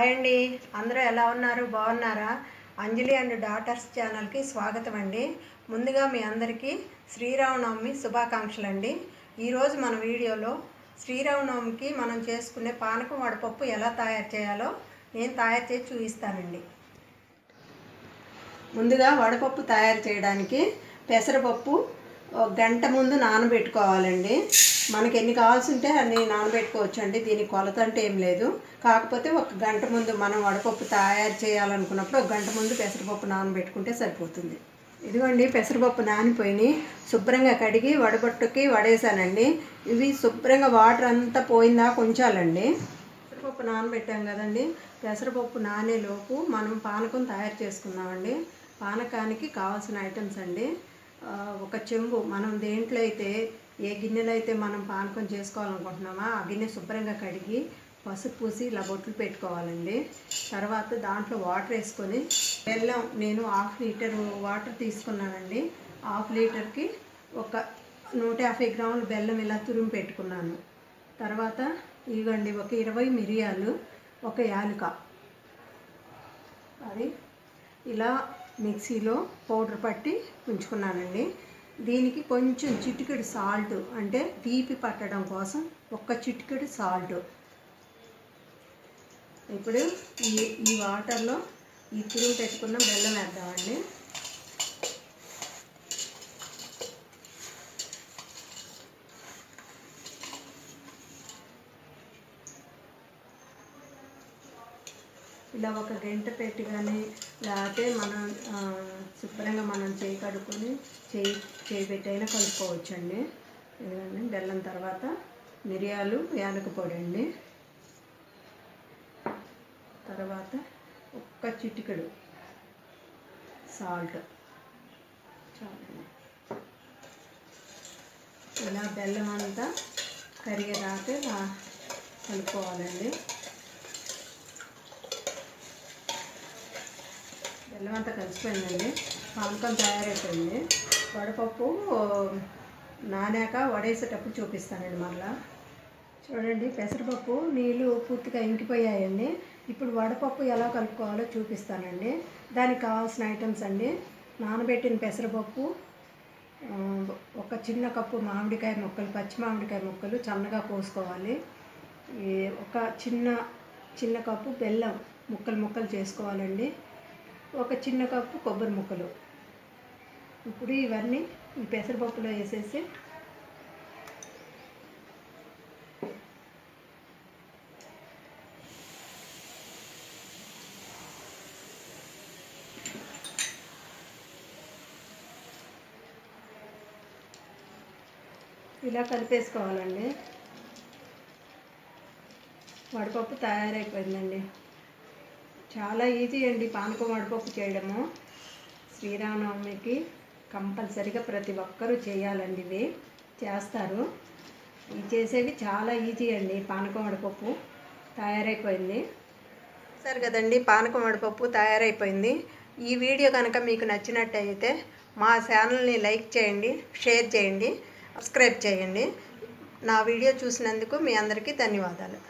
Hi అండి, అందరూ ఎలా ఉన్నారు? బాగున్నారా? అంజలి అండ్ డాటర్స్ ఛానల్కి స్వాగతం అండి. ముందుగా మీ అందరికీ శ్రీరామనవమి శుభాకాంక్షలు అండి. ఈరోజు మన వీడియోలో శ్రీరామనవమికి మనం చేసుకునే పానకం వడపప్పు ఎలా తయారు చేయాలో నేను తయారు చేసి చూపిస్తానండి. ముందుగా వడపప్పు తయారు చేయడానికి పెసరపప్పు గంట ముందు నానబెట్టుకోవాలండి. మనకి ఎన్ని కావాల్సి ఉంటే అన్ని నానబెట్టుకోవచ్చు అండి. దీనికి కొలత అంటే ఏం లేదు. కాకపోతే ఒక గంట ముందు మనం వడపప్పు తయారు చేయాలనుకున్నప్పుడు ఒక గంట ముందు పెసరపప్పు నానబెట్టుకుంటే సరిపోతుంది. ఇదిగోండి, పెసరపప్పు నానిపోయి శుభ్రంగా కడిగి వడబట్టుకి వడేసానండి. ఇవి శుభ్రంగా వాటర్ అంతా పోయిందా కొంచాలండి. పెసరపప్పు నానబెట్టాం కదండి. పెసరపప్పు నానేలోపు మనం పానకం తయారు చేసుకున్నామండి. పానకానికి కావాల్సిన ఐటమ్స్ అండి, ఒక చెంబు, మనం దేంట్లో అయితే ఏ గిన్నెలో అయితే మనం పానకం చేసుకోవాలనుకుంటున్నామో ఆ గిన్నె శుభ్రంగా కడిగి పసుపు పూసి ఇలా బొట్లు పెట్టుకోవాలండి. తర్వాత దాంట్లో వాటర్ వేసుకొని బెల్లం, నేను 1/2 లీటర్ వాటర్ తీసుకున్నానండి. 1/2 లీటర్కి ఒక 150 గ్రాముల బెల్లం ఇలా తురిమి పెట్టుకున్నాను. తర్వాత ఇవ్వండి, ఒక 20 మిరియాలు, ఒక యాలుక, అది ఇలా మిక్సీలో పౌడర్ పట్టి ఉంచుకున్నానండి. దీనికి కొంచెం చిటికెడు సాల్ట్, అంటే తీపి పట్టడం కోసం ఒక్క చిటికెడు సాల్ట్. ఇప్పుడు ఈ వాటర్లో ఈ తురుము పెట్టుకున్న బెల్లం వేద్దామండి. ఇలా ఒక గంట పెట్టి కానీ లేకపోతే మనం శుభ్రంగా మనం చేయి కడుక్కొని చేయి పెట్టైనా కలుపుకోవచ్చండి. ఎందుకంటే బెల్లం తర్వాత మిరియాలు, యాలక పొడి అండి. తర్వాత ఒక్క చిటికెడు సాల్ట్ చాలండి. ఇలా బెల్లం అంతా కరిగేదాకా కలుపుకోవాలండి. బెల్లం అంతా కలిసిపోయిందండి. పానకం తయారైపోయింది. వడపప్పు నానాక వడేసేటప్పుడు చూపిస్తానండి. మళ్ళీ చూడండి, పెసరపప్పు నీళ్ళు పూర్తిగా ఇంకిపోయాయండి. ఇప్పుడు వడపప్పు ఎలా కలుపుకోవాలో చూపిస్తానండి. దానికి కావాల్సిన ఐటమ్స్ అండి, నానబెట్టిన పెసరపప్పు, ఒక చిన్న కప్పు మామిడికాయ ముక్కలు, పచ్చి మామిడికాయ ముక్కలు సన్నగా కోసుకోవాలి. ఒక చిన్న కప్పు బెల్లం ముక్కలు చేసుకోవాలండి. ఒక చిన్న కప్పు కొబ్బరి ముక్కలు. ఇప్పుడు ఇవన్నీ ఈ పెసరపప్పులో వేసేసి ఇలా కలిపేసుకోవాలండి. వడపప్పు తయారైపోయిందండి. చాలా ఈజీ అండి పానకం వడపప్పు చేయడము. శ్రీరామనవమికి కంపల్సరిగా ప్రతి ఒక్కరూ చేయాలండి. ఇవి చేస్తారు. ఇవి చేసేవి చాలా ఈజీ అండి. పానకం వడపప్పు తయారైపోయింది. సరే కదండి, పానకం వడపప్పు తయారైపోయింది. ఈ వీడియో కనుక మీకు నచ్చినట్టయితే మా ఛానల్ని లైక్ చేయండి, షేర్ చేయండి, సబ్స్క్రైబ్ చేయండి. నా వీడియో చూసినందుకు మీ అందరికీ ధన్యవాదాలు.